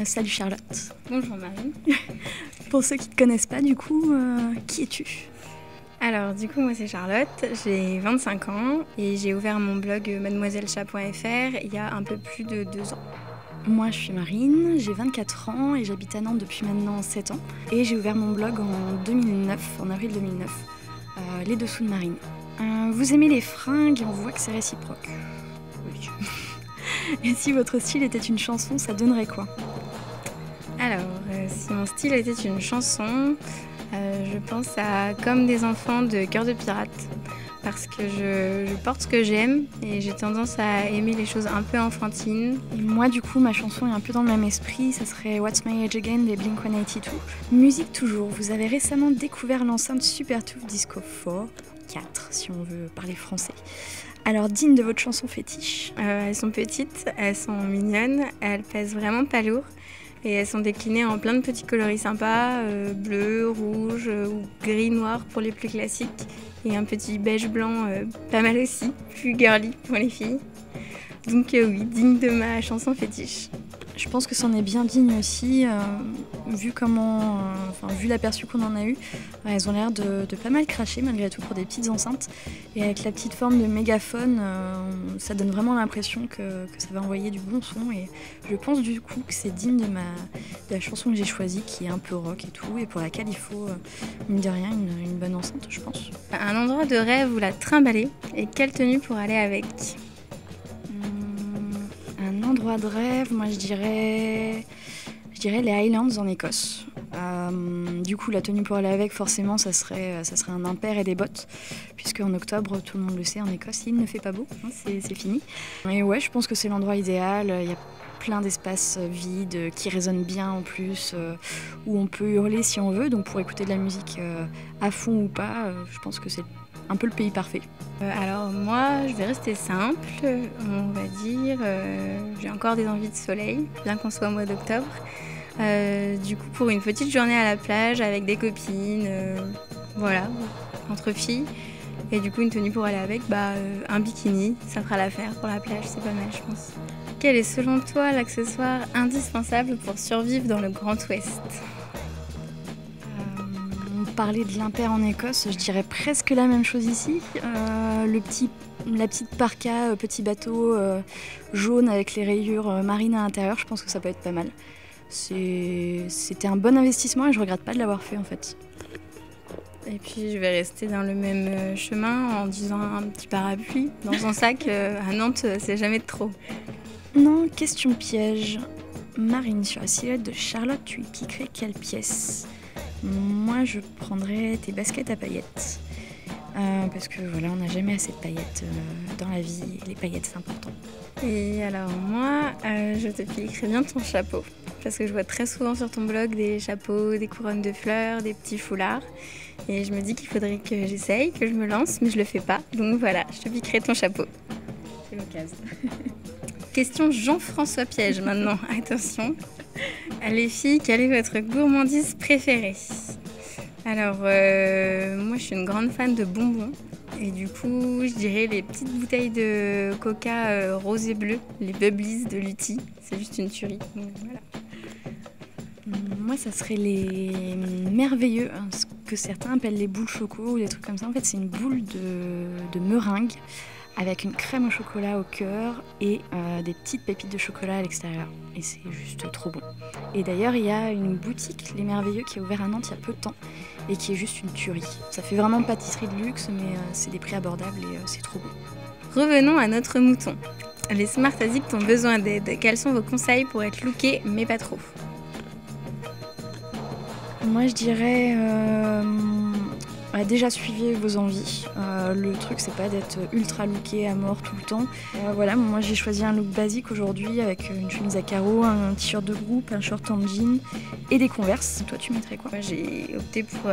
Salut Charlotte. Bonjour Marine. Pour ceux qui ne te connaissent pas, du coup, qui es-tu? Alors du coup moi c'est Charlotte, j'ai 25 ans et j'ai ouvert mon blog mademoisellechat.fr il y a un peu plus de 2 ans. Moi je suis Marine, j'ai 24 ans et j'habite à Nantes depuis maintenant 7 ans. Et j'ai ouvert mon blog en 2009, en avril 2009, Les Dessous de Marine. Vous aimez les fringues et on voit que c'est réciproque. Oui. Et si votre style était une chanson, ça donnerait quoi? Alors si mon style était une chanson, je pense à Comme des enfants de Cœur de Pirate. Parce que je porte ce que j'aime et j'ai tendance à aimer les choses un peu enfantines. Et moi du coup ma chanson est un peu dans le même esprit, ça serait What's My Age Again des Blink-182. Musique toujours, vous avez récemment découvert l'enceinte Supertooth Disco 4 si on veut parler français. Alors digne de votre chanson fétiche. Elles sont petites, elles sont mignonnes, elles pèsent vraiment pas lourd. Et elles sont déclinées en plein de petits coloris sympas, bleu, rouge ou gris noir pour les plus classiques. Et un petit beige blanc pas mal aussi, plus girly pour les filles. Donc oui, digne de ma chanson fétiche. Je pense que c'en est bien digne aussi, vu l'aperçu qu'on en a eu. Elles ont l'air de pas mal cracher malgré tout pour des petites enceintes. Et avec la petite forme de mégaphone, ça donne vraiment l'impression que ça va envoyer du bon son. Et je pense du coup que c'est digne de la chanson que j'ai choisie, qui est un peu rock et tout, et pour laquelle il faut, mine de rien, une bonne enceinte, je pense. Un endroit de rêve où la trimballer et quelle tenue pour aller avec? Un endroit de rêve, moi je dirais les Highlands en Écosse. Du coup, la tenue pour aller avec, forcément, ça serait un impair et des bottes, puisque en octobre, tout le monde le sait, en Écosse, il ne fait pas beau, hein, c'est fini. Et ouais, je pense que c'est l'endroit idéal. Il y a plein d'espaces vides qui résonnent bien en plus, où on peut hurler si on veut. Donc pour écouter de la musique à fond ou pas, je pense que c'est un peu le pays parfait. Alors moi, je vais rester simple, on va dire. J'ai encore des envies de soleil, bien qu'on soit au mois d'octobre. Du coup, pour une petite journée à la plage avec des copines, voilà, entre filles. Et du coup, une tenue pour aller avec, un bikini, ça fera l'affaire pour la plage, c'est pas mal, je pense. Quel est selon toi l'accessoire indispensable pour survivre dans le Grand Ouest? Parler de l'impair en Écosse, je dirais presque la même chose ici. La petite parka, petit bateau jaune avec les rayures marines à l'intérieur, je pense que ça peut être pas mal. C'était un bon investissement et je regrette pas de l'avoir fait en fait. Et puis je vais rester dans le même chemin en disant un petit parapluie dans un sac. À Nantes, c'est jamais de trop. Non, question piège. Marine, sur la silhouette de Charlotte, tu y piquerais quelle pièce? Moi, je prendrais tes baskets à paillettes. Parce que voilà, on n'a jamais assez de paillettes dans la vie. Et les paillettes, c'est important. Et alors moi, je te piquerais bien ton chapeau. Parce que je vois très souvent sur ton blog des chapeaux, des couronnes de fleurs, des petits foulards. Et je me dis qu'il faudrait que j'essaye, que je me lance, mais je le fais pas. Donc voilà, je te piquerai ton chapeau. C'est l'occasion. Question Jean-François Piège maintenant, attention. Les filles, quelle est votre gourmandise préférée? Alors, moi je suis une grande fan de bonbons. Et du coup, je dirais les petites bouteilles de coca rose et bleu, les Bubblies de Lutti. C'est juste une tuerie. Donc, voilà. Moi, ça serait les merveilleux, hein, ce que certains appellent les boules choco ou des trucs comme ça. En fait, c'est une boule de meringue avec une crème au chocolat au cœur et des petites pépites de chocolat à l'extérieur. Et c'est juste trop bon. Et d'ailleurs, il y a une boutique, Les Merveilleux, qui est ouverte à Nantes il y a peu de temps et qui est juste une tuerie. Ça fait vraiment pâtisserie de luxe, mais c'est des prix abordables et c'est trop bon. Revenons à notre mouton. Les Smart Addicts ont besoin d'aide. Quels sont vos conseils pour être lookés, mais pas trop? Moi, je dirais déjà suivez vos envies. Le truc, c'est pas d'être ultra looké à mort tout le temps. Voilà, moi j'ai choisi un look basique aujourd'hui avec une chemise à carreaux, un t-shirt de groupe, un short en jean et des Converse. Toi, tu mettrais quoi? Moi, j'ai opté pour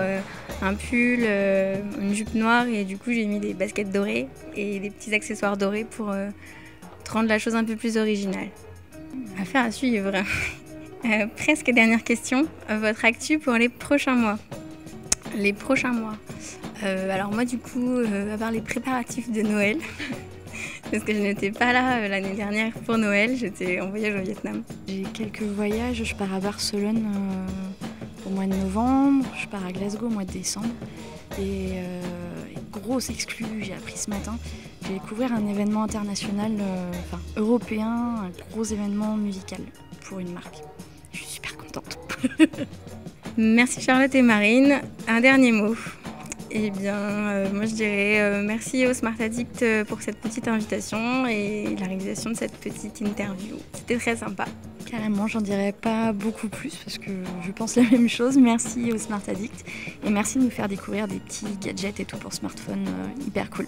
un pull, une jupe noire et du coup j'ai mis des baskets dorées et des petits accessoires dorés pour rendre la chose un peu plus originale. Affaire à suivre. Presque dernière question. Votre actu pour les prochains mois? Les prochains mois. Alors moi du coup, à part les préparatifs de Noël, parce que je n'étais pas là l'année dernière pour Noël, j'étais en voyage au Vietnam. J'ai quelques voyages, je pars à Barcelone au mois de novembre, je pars à Glasgow au mois de décembre. Et grosse exclue, j'ai appris ce matin, je vais découvrir un événement international, européen, un gros événement musical pour une marque. Je suis super contente. Merci Charlotte et Marine. Un dernier mot. Eh bien, moi je dirais merci au Smart Addict pour cette petite invitation et la réalisation de cette petite interview. C'était très sympa. Carrément, j'en dirais pas beaucoup plus parce que je pense la même chose. Merci au Smart Addict et merci de nous faire découvrir des petits gadgets et tout pour smartphone hyper cool.